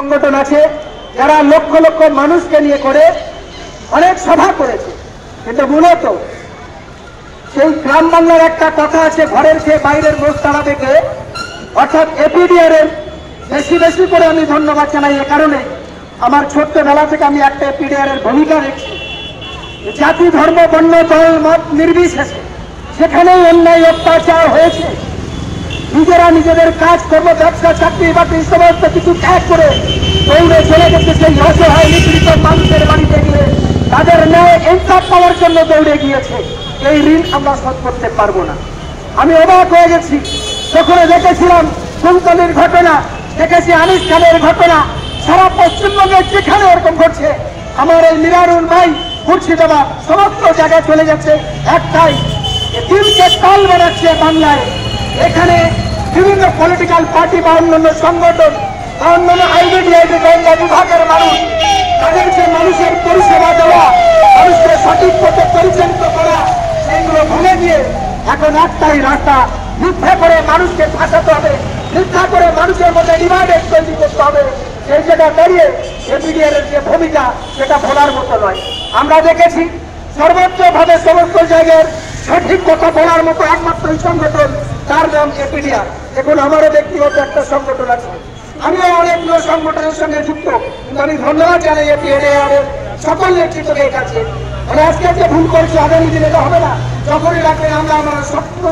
সংগঠন আছে যারা লক্ষ লক্ষ মানুষকে নিয়ে করে অনেক সভা করেছে, কিন্তু মূলত সেই গ্রাম বাংলার একটা কথা আছে, ঘরের সে বাইরের মোষ তাড়া দেখে, অর্থাৎ এপিডিআর এর বেশি বেশি করে আমি ধন্যবাদ জানাই। এ কারণে আমার ছোট্টবেলা থেকে আমি একটা এপিডিআর এর ভূমিকা দেখছি। জাতি ধর্ম বর্ণ দল মত নির্বিশেষে সেখানেই অন্যায় অত্যাচার হয়েছে। নিজেরা নিজেদের কাজ কর্ম ব্যবসা চাকরি বাকরি সমস্ত কিছু ত্যাগ করে দৌড়ে চলে গেছে সেই অসহায় নিপীড়িত মানুষের বাড়িতে গিয়ে তাদের ন্যায় ইনসাফ পাওয়ার জন্য দৌড়ে গিয়েছে। এই ঋণ আমরা শোধ করতে পারবো না। আমি অবাক হয়ে গেছি যখন দেখেছিলাম কুন্তলির ঘটনা, দেখেছি আনিস খানের ঘটনা, সারা পশ্চিমবঙ্গে যেখানে এরকম ঘটছে, আমার এই মিরারুল ভাই মুর্শিদাবাদ সমস্ত জায়গায় চলে যাচ্ছে একটাই, দিনকে তাল বানাচ্ছে বাংলায়। এখানে বিভিন্ন পলিটিক্যাল পার্টি বা অন্যান্য সংগঠন বা অন্যান্য আইডিয়াইডি বিভাগের মানুষ, তাদেরকে মানুষের পরিষেবা দেওয়া, মানুষকে সঠিক পথে পরিচালিত করা, সেইগুলো ভুলে গিয়ে এখন একটাই রাস্তা, মিথ্যা করে মানুষকে ফাঁসাতে হবে, মিথ্যা করে মানুষের মধ্যে ডিভাইডেড তৈরি করতে হবে। সেই জায়গা দাঁড়িয়ে এপিডিআর এর যে ভূমিকা সেটা বলার মতো নয়। আমরা দেখেছি সর্বোচ্চভাবে সমস্ত জায়গার সঠিক কথা বলার মতো একমাত্র সংগঠন, তার নাম এপিডিআর। এখন আমারও ব্যক্তিগত একটা সংগঠন আছে, আমিও অনেকগুলো সংগঠনের সঙ্গে যুক্ত, কিন্তু আমি ধন্যবাদ জানাই এপিডিআর এর সকল নেতৃত্বের কাছে। মানে আজকে যে ভুল করছি আগামী দিনে তো হবে না, যখনই রাখবেন আমরা আমার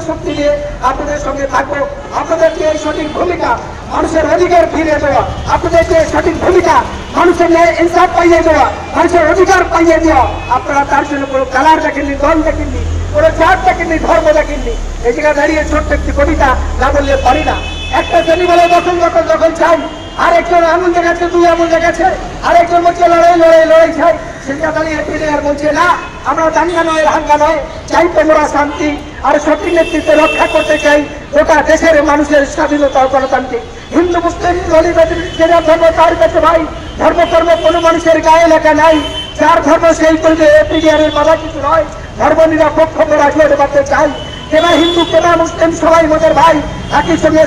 শক্তি দিয়ে আপনাদের সঙ্গে থাকবো। আপনাদেরকে এই সঠিক ভূমিকা মানুষের অধিকার ফিরে দেওয়া, আপনাদেরকে সঠিক ভূমিকা মানুষের ন্যায় ইনসাফ পাইয়ে দেওয়া, মানুষের অধিকার পাইয়ে দেওয়া। আপনারা তার জন্য কোনো কালার দেখেননি, দল দেখেননি, কোনো জাত দেখেননি, ধর্ম দেখেননি। এই জায়গায় দাঁড়িয়ে ছোট্ট একটি কবিতা না বললে পারি না। একটা শ্রেণী বলে যখন চাই, আরেকজন আঙুল দেখাচ্ছে, দুই আঙুল দেখাচ্ছে, আরেকজন বলছে লড়াই চাই। সেটা দাঁড়িয়ে এপিডিআর বলছে না, আমরা দাঙ্গা নয় হাঙ্গা নয়, চাই তোমরা শান্তি আর সঠিক নেতৃত্বে রক্ষা করতে চাই গোটা দেশের মানুষের স্বাধীনতা গণতান্ত্রিক। হিন্দু মুসলিম যেটা ধর্ম তার কাছে ভাই, ধর্ম কর্ম কোনো মানুষের গায়ে লেখা নাই, যার ধর্ম সেই করবে। এপিডিআর এর বাধা কিছু নয়, ধর্ম নিরপেক্ষ পরাজয় করতে চাই। কেনা হিন্দু কেনা মুসলিম সবাই মোদের ভাই, একই সঙ্গে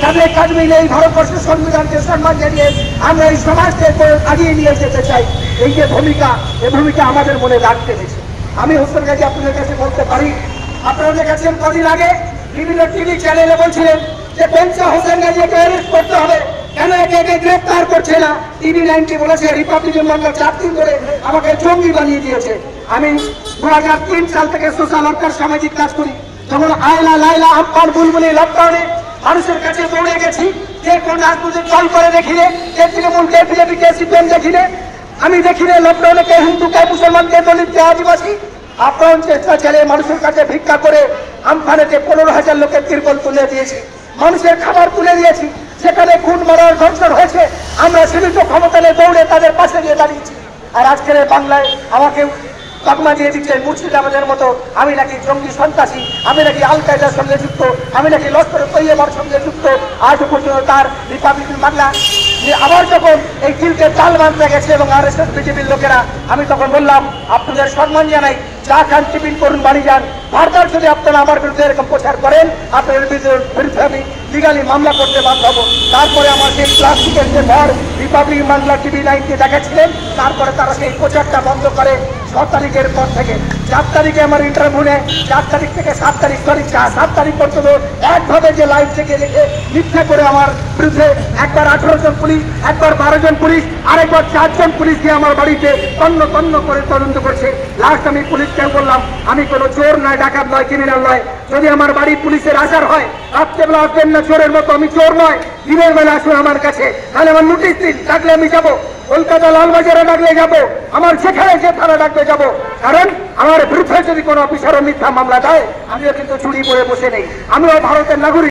তাদের কাজ মিলে এই ভারতবর্ষের সংবিধানকে সম্মান জানিয়ে আমরা এই সমাজকে আগিয়ে নিয়ে যেতে চাই। এই যে ভূমিকা, এই ভূমিকা আমাদের মনে রাখতে হয়েছে। আমি হোসেন গাজী আপনাদের কাছে বলতে পারি, আপনারা দেখেছেন কদিন আগে বিভিন্ন টিভি চ্যানেলে বলছিলেন যে বেঞ্চা হোসেন গাজীকে অ্যারেস্ট করতে হবে, কেন একে গ্রেফতার করছে না? টিভি-90 বলেছে রিপাবলিকান বাংলা 4 দিন ধরে আমাকে জঙ্গি বানিয়ে দিয়েছে। আমি 2003 সাল থেকে সোশ্যাল ওয়ার্কার সামাজিক কাজ করি। যখন আয়লা লাইলা আমপান বুলবুলি লকডাউনে মানুষের কাছে দৌড়ে গেছি, যে কোন রাজনৈতিক দল করে দেখিলে, কে তৃণমূল, কে বিজেপি, কে সিপিএম দেখিলে, আমি দেখিলে লকডাউনে কে হিন্দু, কে মুসলমান, কে দলিত, কে আদিবাসী আপ্রাণ চেষ্টা চালিয়ে মানুষের কাছে ভিক্ষা করে আমফানেতে 15,000 লোকের তিরপল তুলে দিয়েছি, মানুষের খাবার তুলে দিয়েছি। সেখানে খুন মারার ধর্ষণ হয়েছে, আমরা সীমিত ক্ষমতা নিয়ে দৌড়ে তাদের পাশে গিয়ে দাঁড়িয়েছি। আর আজকের বাংলায় আমাকে তকমা দিয়ে দিচ্ছেন মুর্শিদাবাদের মতো আমি নাকি জঙ্গি সন্ত্রাসী, আমি নাকি আল কায়দার সঙ্গে যুক্ত, আমি নাকি লস্কর তৈয়বার সঙ্গে যুক্ত। আজও পর্যন্ত তার রিপাবলিকান বাংলা আবার যখন এই দিলকে তাল বাঁধতে গেছে এবং আরএসএস বিজেপির লোকেরা, আমি তখন বললাম আপনাদের সম্মান জানাই, চা খান টিফিন করুন বাড়ি যান, ভারতার যদি আপনারা আমার বিরুদ্ধে এরকম প্রচার করেন আপনাদের বিরুদ্ধে আমি লিগালি মামলা করতে বাধ্য হবো। তারপরে আমার সেই প্লাস্টিকের যে ঘর রিপাবলিকান বাংলা টিভি-9 দেখাচ্ছিলেন, তারপরে তারা সেই প্রচারটা বন্ধ করে 6 তারিখের পর থেকে 4 তারিখে আমার ইন্টারভিউ নেয়, 4 তারিখ থেকে 7 তারিখ 7 তারিখ পর্যন্ত একভাবে যে লাইভ থেকে রেখে মিথ্যা করে আমার বিরুদ্ধে একবার 18 জন পুলিশ, একবার 12 জন পুলিশ, আরেকবার 4 জন পুলিশ দিয়ে আমার বাড়িতে তন্ন করে তদন্ত করছে। লাস্ট আমি পুলিশকে বললাম আমি কোনো চোর নয়, ডাকাত নয়, ক্রিমিনাল নয়। যদি আমার বাড়ি পুলিশের আসার হয়, রাত্রেবেলা আসবেন না চোরের মতো, আমি চোর নয়, দিনের বেলা আসুন আমার কাছে, তাহলে আমার নোটিশ দিন, ডাকলে আমি যাবো। কলকাতা লালবাজারে ডাকলে যাবো, আমার সেখানে যে থানা ডাকলে যাবো। কারণ আমার বিরুদ্ধে যদি কোনো অফিসারও মিথ্যা মামলা দেয়, আমিও কিন্তু চুরি করে বসে নেই, আমিও ভারতের নাগরিক।